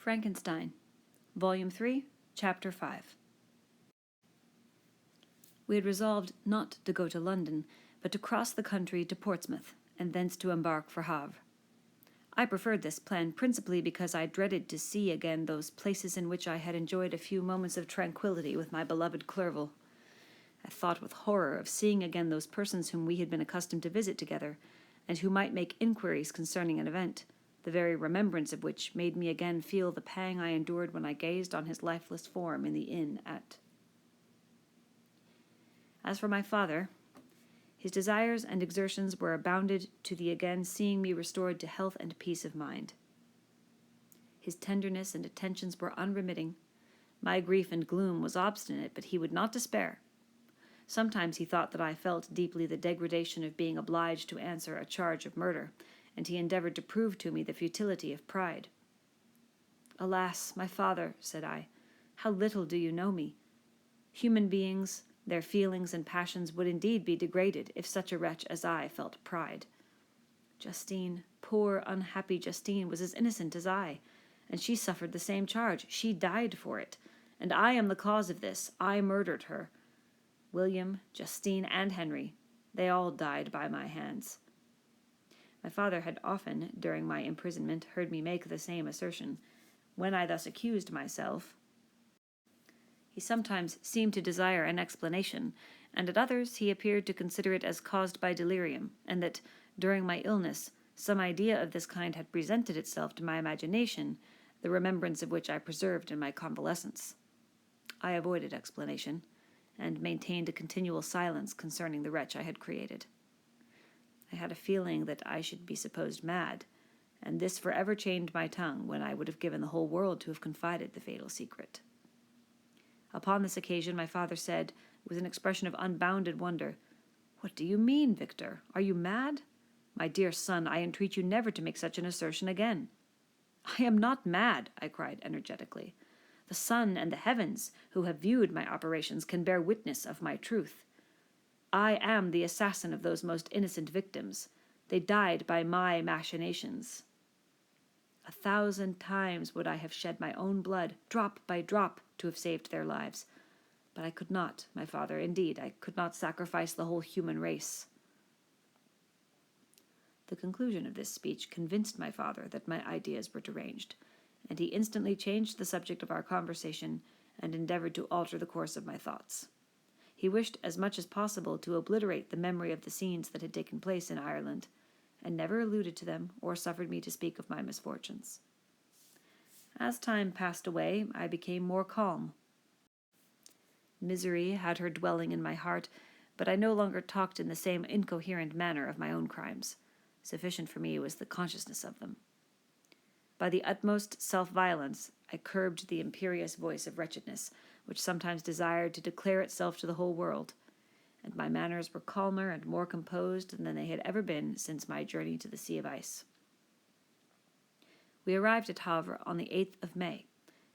Frankenstein, Volume 3, Chapter 5. We had resolved not to go to London, but to cross the country to Portsmouth, and thence to embark for Havre. I preferred this plan principally because I dreaded to see again those places in which I had enjoyed a few moments of tranquillity with my beloved Clerval. I thought with horror of seeing again those persons whom we had been accustomed to visit together, and who might make inquiries concerning an event, the very remembrance of which made me again feel the pang I endured when I gazed on his lifeless form in the inn at. As for my father, his desires and exertions were abounded to the again seeing me restored to health and peace of mind. His tenderness and attentions were unremitting. My grief and gloom was obstinate, but he would not despair. Sometimes he thought that I felt deeply the degradation of being obliged to answer a charge of murder, and he endeavored to prove to me the futility of pride. "Alas, my father," said I, "how little do you know me! Human beings, their feelings and passions would indeed be degraded if such a wretch as I felt pride. Justine, poor unhappy Justine, was as innocent as I, and she suffered the same charge. She died for it, and I am the cause of this. I murdered her. William, Justine, and Henry, they all died by my hands." My father had often, during my imprisonment, heard me make the same assertion. When I thus accused myself, he sometimes seemed to desire an explanation, and at others he appeared to consider it as caused by delirium, and that, during my illness, some idea of this kind had presented itself to my imagination, the remembrance of which I preserved in my convalescence. I avoided explanation, and maintained a continual silence concerning the wretch I had created. I had a feeling that I should be supposed mad, and this forever chained my tongue when I would have given the whole world to have confided the fatal secret. Upon this occasion my father said, with an expression of unbounded wonder, "What do you mean, Victor? Are you mad? My dear son, I entreat you never to make such an assertion again." "I am not mad," I cried energetically. "The sun and the heavens, who have viewed my operations, can bear witness of my truth. I am the assassin of those most innocent victims. They died by my machinations. 1,000 times would I have shed my own blood, drop by drop, to have saved their lives. But I could not, my father, indeed, I could not sacrifice the whole human race." The conclusion of this speech convinced my father that my ideas were deranged, and he instantly changed the subject of our conversation and endeavored to alter the course of my thoughts. He wished as much as possible to obliterate the memory of the scenes that had taken place in Ireland, and never alluded to them or suffered me to speak of my misfortunes. As time passed away, I became more calm. Misery had her dwelling in my heart, but I no longer talked in the same incoherent manner of my own crimes. Sufficient for me was the consciousness of them. By the utmost self-violence, I curbed the imperious voice of wretchedness, which sometimes desired to declare itself to the whole world, and my manners were calmer and more composed than they had ever been since my journey to the Sea of Ice. We arrived at Havre on the 8th of May,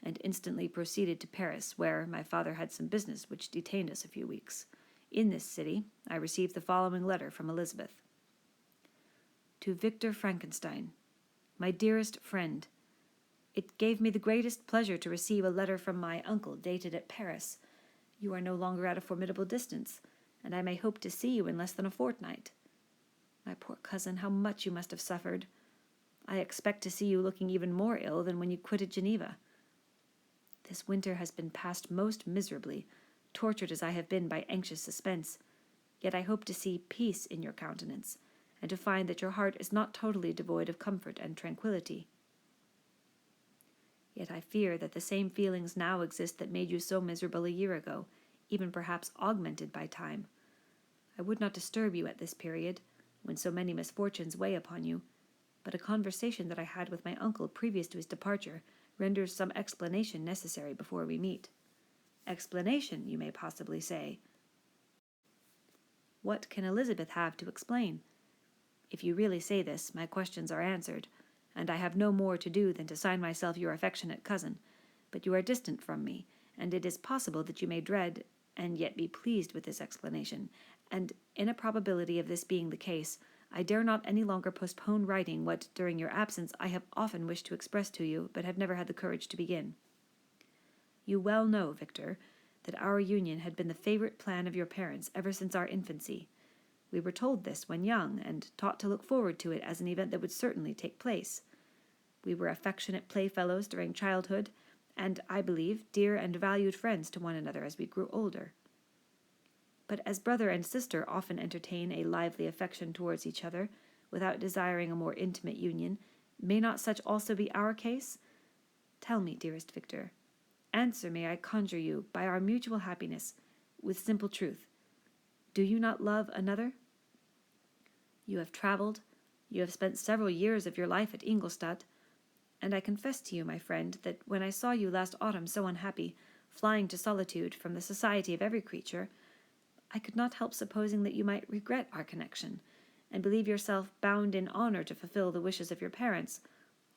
and instantly proceeded to Paris, where my father had some business which detained us a few weeks. In this city I received the following letter from Elizabeth. "To Victor Frankenstein, my dearest friend, it gave me the greatest pleasure to receive a letter from my uncle dated at Paris. You are no longer at a formidable distance, and I may hope to see you in less than a fortnight. My poor cousin, how much you must have suffered! I expect to see you looking even more ill than when you quitted Geneva. This winter has been passed most miserably, tortured as I have been by anxious suspense, yet I hope to see peace in your countenance, and to find that your heart is not totally devoid of comfort and tranquillity. Yet I fear that the same feelings now exist that made you so miserable a year ago, even perhaps augmented by time. I would not disturb you at this period, when so many misfortunes weigh upon you, but a conversation that I had with my uncle previous to his departure renders some explanation necessary before we meet. Explanation, you may possibly say. What can Elizabeth have to explain? If you really say this, my questions are answered, and I have no more to do than to sign myself your affectionate cousin, but you are distant from me, and it is possible that you may dread and yet be pleased with this explanation, and in a probability of this being the case, I dare not any longer postpone writing what, during your absence, I have often wished to express to you, but have never had the courage to begin. You well know, Victor, that our union had been the favorite plan of your parents ever since our infancy. We were told this when young, and taught to look forward to it as an event that would certainly take place. We were affectionate playfellows during childhood, and, I believe, dear and valued friends to one another as we grew older. But as brother and sister often entertain a lively affection towards each other, without desiring a more intimate union, may not such also be our case? Tell me, dearest Victor, answer me, I conjure you, by our mutual happiness, with simple truth. Do you not love another? You have travelled, you have spent several years of your life at Ingolstadt, and I confess to you, my friend, that when I saw you last autumn so unhappy, flying to solitude from the society of every creature, I could not help supposing that you might regret our connection, and believe yourself bound in honour to fulfil the wishes of your parents,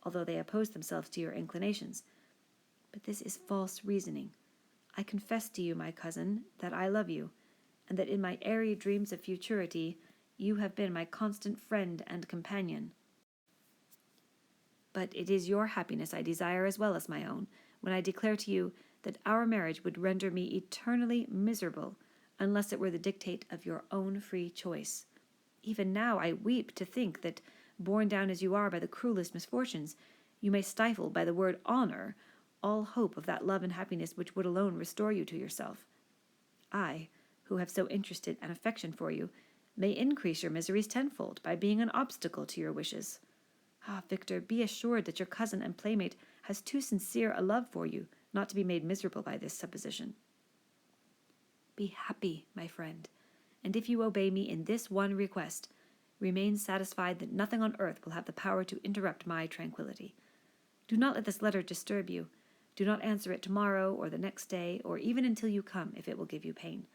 although they oppose themselves to your inclinations. But this is false reasoning. I confess to you, my cousin, that I love you, and that in my airy dreams of futurity you have been my constant friend and companion. But it is your happiness I desire as well as my own, when I declare to you that our marriage would render me eternally miserable, unless it were the dictate of your own free choice. Even now I weep to think that, borne down as you are by the cruelest misfortunes, you may stifle by the word honour all hope of that love and happiness which would alone restore you to yourself. I, who have so interested an affection for you, may increase your miseries tenfold by being an obstacle to your wishes. Ah, Victor, be assured that your cousin and playmate has too sincere a love for you not to be made miserable by this supposition. Be happy, my friend, and if you obey me in this one request, remain satisfied that nothing on earth will have the power to interrupt my tranquillity. Do not let this letter disturb you. Do not answer it tomorrow or the next day, or even until you come, if it will give you pain.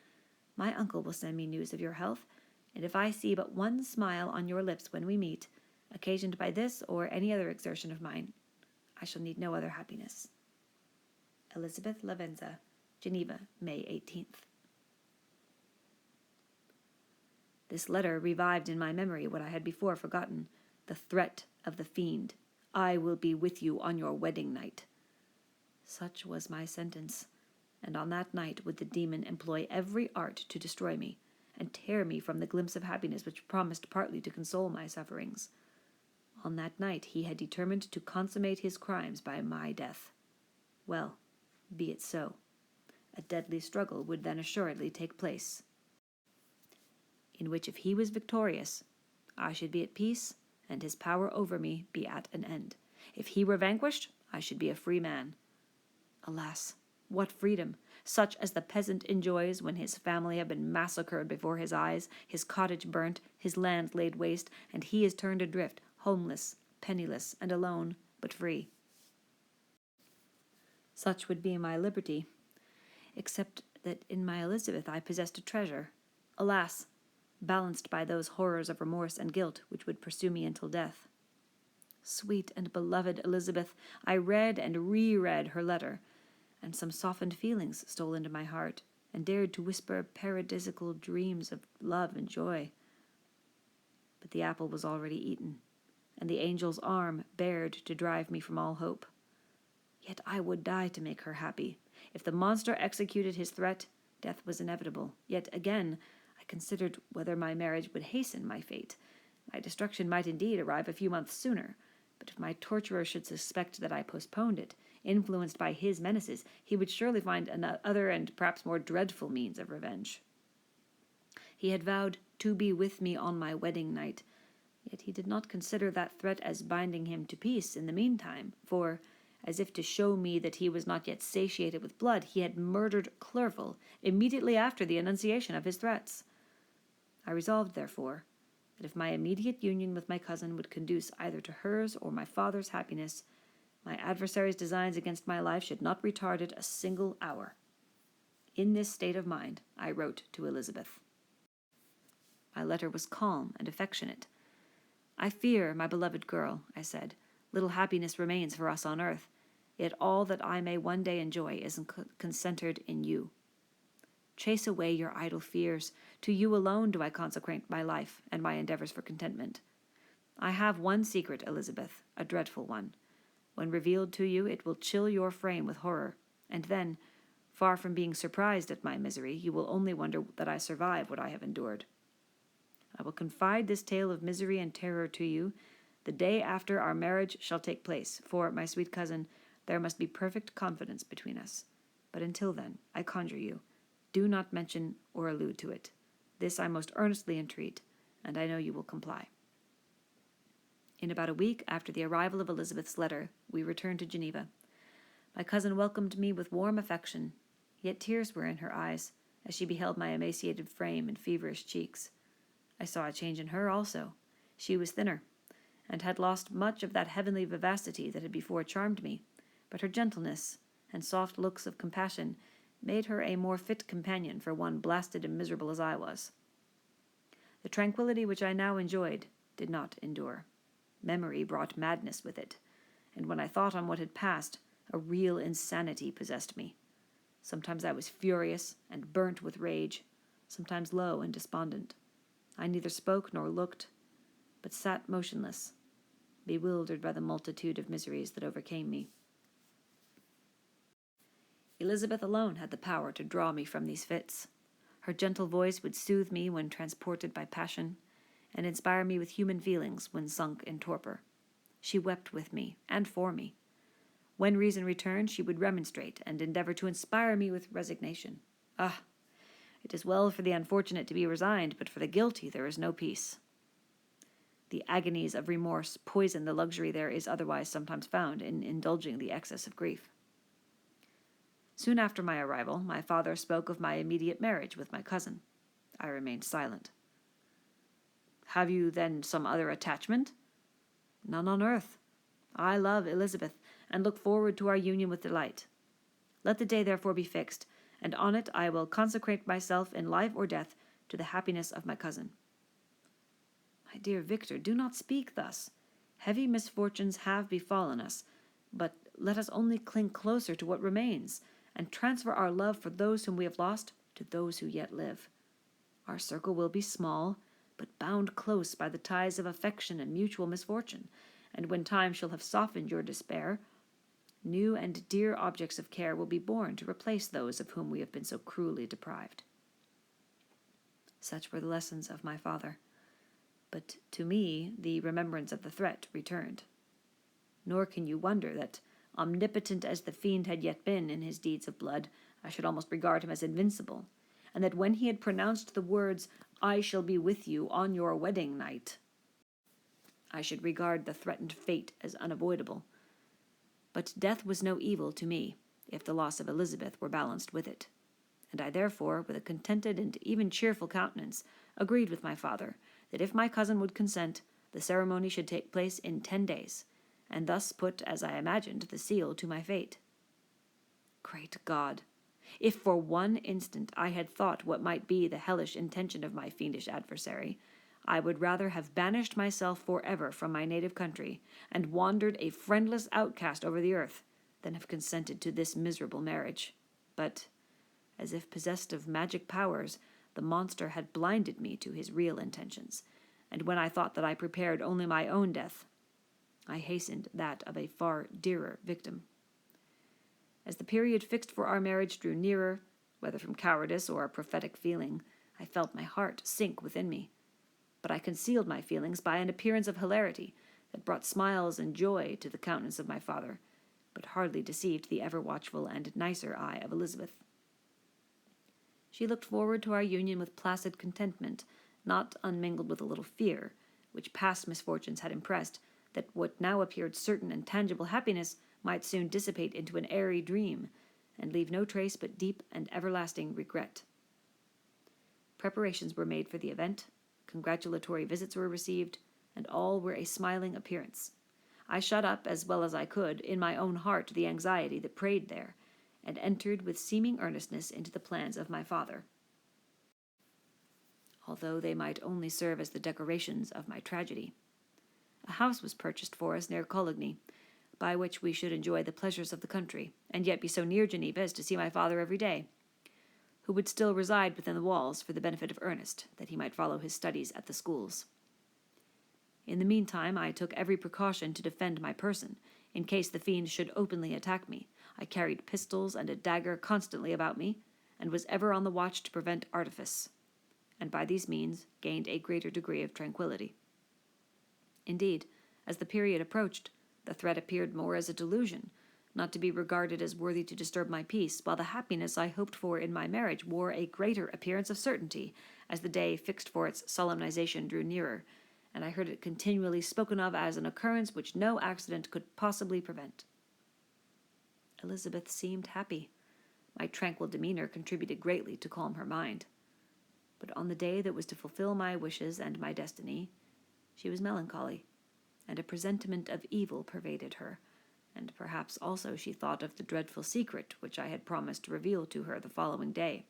My uncle will send me news of your health, and if I see but one smile on your lips when we meet, occasioned by this or any other exertion of mine, I shall need no other happiness. Elizabeth Lavenza, Geneva, May 18th. This letter revived in my memory what I had before forgotten, the threat of the fiend. I will be with you on your wedding night. Such was my sentence, and on that night would the demon employ every art to destroy me, and tear me from the glimpse of happiness which promised partly to console my sufferings. On that night he had determined to consummate his crimes by my death. Well, be it so. A deadly struggle would then assuredly take place, in which if he was victorious, I should be at peace, and his power over me be at an end. If he were vanquished, I should be a free man. Alas, what freedom! Such as the peasant enjoys when his family have been massacred before his eyes, his cottage burnt, his land laid waste, and he is turned adrift, homeless, penniless, and alone, but free. Such would be my liberty, except that in my Elizabeth I possessed a treasure. Alas, balanced by those horrors of remorse and guilt which would pursue me until death. Sweet and beloved Elizabeth, I read and re-read her letter, and some softened feelings stole into my heart, and dared to whisper paradisical dreams of love and joy. But the apple was already eaten, and the angel's arm bared to drive me from all hope. Yet I would die to make her happy. If the monster executed his threat, death was inevitable. Yet again, I considered whether my marriage would hasten my fate. My destruction might indeed arrive a few months sooner, but if my torturer should suspect that I postponed it, influenced by his menaces, he would surely find other and perhaps more dreadful means of revenge. He had vowed to be with me on my wedding night, yet he did not consider that threat as binding him to peace in the meantime, for, as if to show me that he was not yet satiated with blood, he had murdered Clerval immediately after the enunciation of his threats. I resolved, therefore, that if my immediate union with my cousin would conduce either to hers or my father's happiness, my adversary's designs against my life should not retard it a single hour. In this state of mind, I wrote to Elizabeth. My letter was calm and affectionate. I fear, my beloved girl, I said, little happiness remains for us on earth, yet all that I may one day enjoy is concentred in you. Chase away your idle fears. To you alone do I consecrate my life and my endeavors for contentment. I have one secret, Elizabeth, a dreadful one. When revealed to you, it will chill your frame with horror, and then, far from being surprised at my misery, you will only wonder that I survive what I have endured. I will confide this tale of misery and terror to you the day after our marriage shall take place, for, my sweet cousin, there must be perfect confidence between us. But until then, I conjure you, do not mention or allude to it. This I most earnestly entreat, and I know you will comply. In about a week after the arrival of Elizabeth's letter, we returned to Geneva. My cousin welcomed me with warm affection, yet tears were in her eyes as she beheld my emaciated frame and feverish cheeks. I saw a change in her also. She was thinner, and had lost much of that heavenly vivacity that had before charmed me, but her gentleness and soft looks of compassion made her a more fit companion for one blasted and miserable as I was. The tranquillity which I now enjoyed did not endure. Memory brought madness with it, and when I thought on what had passed, a real insanity possessed me. Sometimes I was furious and burnt with rage, sometimes low and despondent. I neither spoke nor looked, but sat motionless, bewildered by the multitude of miseries that overcame me. Elizabeth alone had the power to draw me from these fits. Her gentle voice would soothe me when transported by passion, and inspire me with human feelings when sunk in torpor. She wept with me and for me. When reason returned, she would remonstrate and endeavor to inspire me with resignation. Ah, it is well for the unfortunate to be resigned, but for the guilty there is no peace. The agonies of remorse poison the luxury there is otherwise sometimes found in indulging the excess of grief. Soon after my arrival, my father spoke of my immediate marriage with my cousin. I remained silent. "Have you, then, some other attachment?" "None on earth. I love Elizabeth, and look forward to our union with delight. Let the day therefore be fixed, and on it I will consecrate myself in life or death to the happiness of my cousin." "My dear Victor, do not speak thus. Heavy misfortunes have befallen us, but let us only cling closer to what remains, and transfer our love for those whom we have lost to those who yet live. Our circle will be small, but bound close by the ties of affection and mutual misfortune, and when time shall have softened your despair, new and dear objects of care will be born to replace those of whom we have been so cruelly deprived." Such were the lessons of my father, but to me the remembrance of the threat returned. Nor can you wonder that, omnipotent as the fiend had yet been in his deeds of blood, I should almost regard him as invincible, and that when he had pronounced the words, "I shall be with you on your wedding night," I should regard the threatened fate as unavoidable. But death was no evil to me, if the loss of Elizabeth were balanced with it, and I therefore, with a contented and even cheerful countenance, agreed with my father that if my cousin would consent, the ceremony should take place in 10 days, and thus put, as I imagined, the seal to my fate. Great God! If for one instant I had thought what might be the hellish intention of my fiendish adversary, I would rather have banished myself forever from my native country, and wandered a friendless outcast over the earth, than have consented to this miserable marriage. But, as if possessed of magic powers, the monster had blinded me to his real intentions, and when I thought that I prepared only my own death, I hastened that of a far dearer victim. As the period fixed for our marriage drew nearer, whether from cowardice or a prophetic feeling, I felt my heart sink within me. But I concealed my feelings by an appearance of hilarity that brought smiles and joy to the countenance of my father, but hardly deceived the ever-watchful and nicer eye of Elizabeth. She looked forward to our union with placid contentment, not unmingled with a little fear, which past misfortunes had impressed, that what now appeared certain and tangible happiness might soon dissipate into an airy dream, and leave no trace but deep and everlasting regret. Preparations were made for the event, congratulatory visits were received, and all were a smiling appearance. I shut up, as well as I could, in my own heart the anxiety that preyed there, and entered with seeming earnestness into the plans of my father, although they might only serve as the decorations of my tragedy. A house was purchased for us near Coligny, by which we should enjoy the pleasures of the country, and yet be so near Geneva as to see my father every day. who would still reside within the walls for the benefit of Ernest, that he might follow his studies at the schools. In the meantime, I took every precaution to defend my person, in case the fiend should openly attack me. I carried pistols and a dagger constantly about me, and was ever on the watch to prevent artifice, and by these means gained a greater degree of tranquillity. Indeed, as the period approached, the threat appeared more as a delusion, not to be regarded as worthy to disturb my peace, while the happiness I hoped for in my marriage wore a greater appearance of certainty, as the day fixed for its solemnization drew nearer, and I heard it continually spoken of as an occurrence which no accident could possibly prevent. Elizabeth seemed happy. My tranquil demeanor contributed greatly to calm her mind. But on the day that was to fulfill my wishes and my destiny, she was melancholy, and a presentiment of evil pervaded her, and perhaps also she thought of the dreadful secret which I had promised to reveal to her the following day.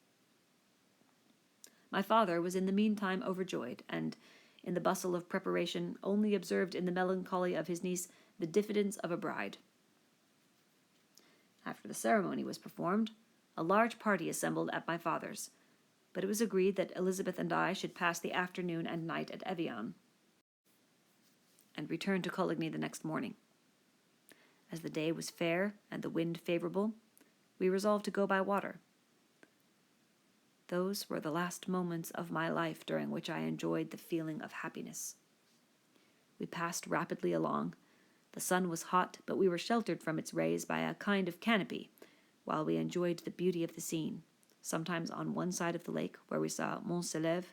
My father was in the meantime overjoyed, and, in the bustle of preparation, only observed in the melancholy of his niece the diffidence of a bride. After the ceremony was performed, a large party assembled at my father's, but it was agreed that Elizabeth and I should pass the afternoon and night at Evian, and return to Coligny the next morning. As the day was fair and the wind favorable, we resolved to go by water. Those were the last moments of my life during which I enjoyed the feeling of happiness. We passed rapidly along. The sun was hot, but we were sheltered from its rays by a kind of canopy, while we enjoyed the beauty of the scene, sometimes on one side of the lake, where we saw Mont Salève,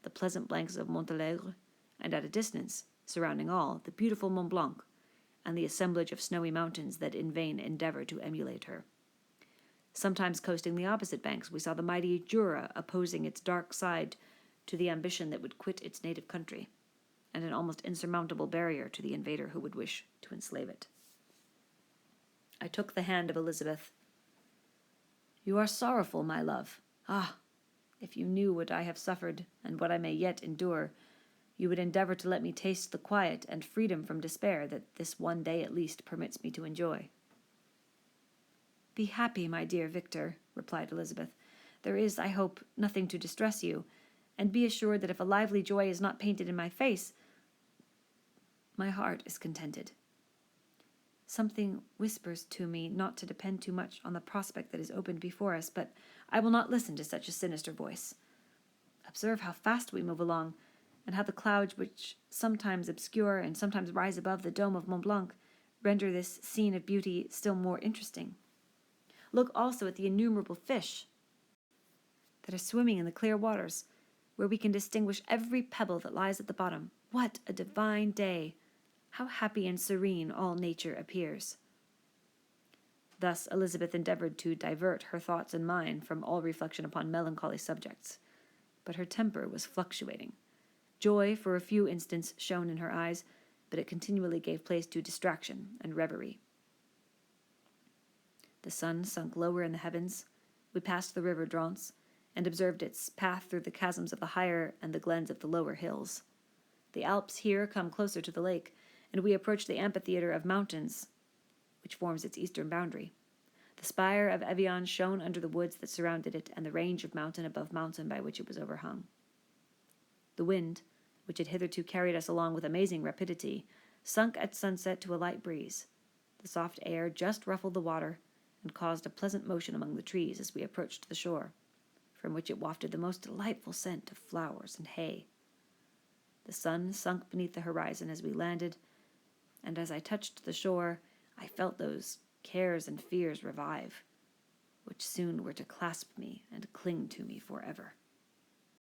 the pleasant banks of Montalegre, and at a distance, surrounding all, the beautiful Mont Blanc, and the assemblage of snowy mountains that in vain endeavor to emulate her. Sometimes coasting the opposite banks, we saw the mighty Jura opposing its dark side to the ambition that would quit its native country, and an almost insurmountable barrier to the invader who would wish to enslave it. I took the hand of Elizabeth. "You are sorrowful, my love. Ah, if you knew what I have suffered, and what I may yet endure, you would endeavor to let me taste the quiet and freedom from despair that this one day at least permits me to enjoy." "Be happy, my dear Victor," replied Elizabeth. "There is, I hope, nothing to distress you, and be assured that if a lively joy is not painted in my face, my heart is contented. Something whispers to me not to depend too much on the prospect that is opened before us, but I will not listen to such a sinister voice. Observe how fast we move along, and how the clouds which sometimes obscure and sometimes rise above the dome of Mont Blanc render this scene of beauty still more interesting. Look also at the innumerable fish that are swimming in the clear waters, where we can distinguish every pebble that lies at the bottom. What a divine day! How happy and serene all nature appears." Thus Elizabeth endeavored to divert her thoughts and mine from all reflection upon melancholy subjects, but her temper was fluctuating. Joy for a few instants shone in her eyes, but it continually gave place to distraction and reverie. The sun sunk lower in the heavens. We passed the river Drance, and observed its path through the chasms of the higher and the glens of the lower hills. The Alps here come closer to the lake, and we approached the amphitheater of mountains which forms its eastern boundary. The spire of Evian shone under the woods that surrounded it, and the range of mountain above mountain by which it was overhung. The wind, which had hitherto carried us along with amazing rapidity, sunk at sunset to a light breeze. The soft air just ruffled the water, and caused a pleasant motion among the trees as we approached the shore, from which it wafted the most delightful scent of flowers and hay. The sun sunk beneath the horizon as we landed, and as I touched the shore, I felt those cares and fears revive, which soon were to clasp me and cling to me forever.